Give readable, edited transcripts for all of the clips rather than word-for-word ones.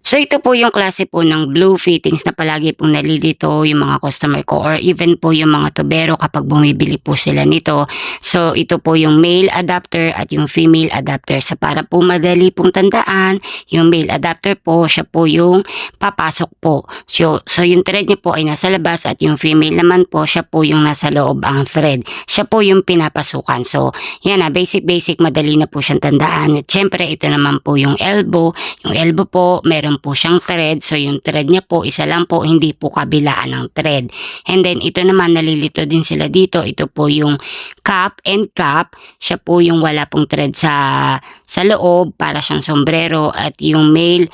So ito po yung klase po ng blue fittings na palagi pong nalilito yung mga customer ko or even po yung mga tubero kapag bumibili po sila nito. So ito po yung male adapter at yung female adapter. So para po madali pong tandaan, yung male adapter po, siya po yung papasok po. So yung thread niya po ay nasa labas at yung female naman po, siya po yung nasa loob ang thread. Siya po yung pinapasukan. So yan na, basic madali na po siyang tandaan. At syempre ito naman po yung elbow. Yung elbow po, meron po siyang thread. So, yung thread niya po, isa lang po, hindi po kabilaan ng thread. And then, ito naman, nalilito din sila dito. Ito po yung cap and cap. Siya po yung wala pong thread sa loob, para siyang sombrero. At yung male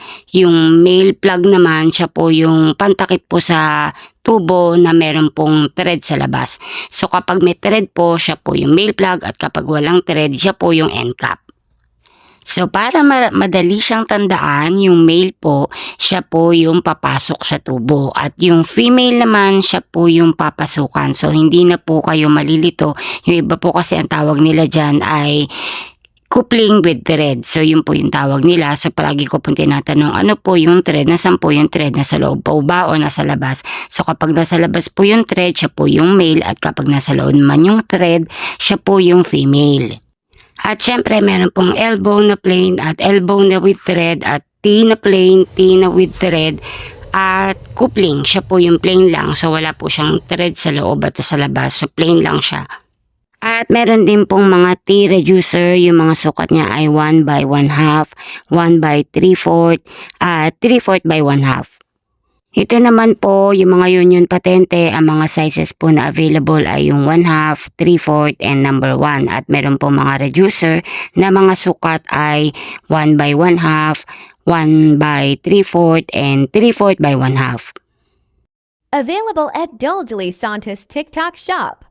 plug naman, siya po yung pantakip po sa tubo na meron pong thread sa labas. So, kapag may thread po, siya po yung male plug at kapag walang thread, siya po yung end cap. So, para madali siyang tandaan, yung male po, siya po yung papasok sa tubo. At yung female naman, siya po yung papasukan. So, hindi na po kayo malilito. Yung iba po kasi ang tawag nila dyan ay coupling with thread. So, yun po yung tawag nila. So, palagi ko pong tinatanong, ano po yung thread? Nasaan po yung thread? Nasa loob po ba o nasa labas? So, kapag nasa labas po yung thread, siya po yung male. At kapag nasa loob naman yung thread, siya po yung female. At syempre, meron pong elbow na plain at elbow na with thread at T na plain, T na with thread at coupling. Siya po yung plain lang. So, wala po siyang thread sa loob at sa labas. So, plain lang siya. At meron din pong mga T-reducer. Yung mga sukat niya ay 1 by 1/2, 1 by 3/4, at 3/4 by 1/2. Ito naman po, yung mga union patente, ang mga sizes po na available ay yung 1/2, 3/4, and number 1. At meron po mga reducer na mga sukat ay 1 by 1/2, 1 by 3/4, and 3/4 by 1/2. Available at Doljali Santos TikTok shop.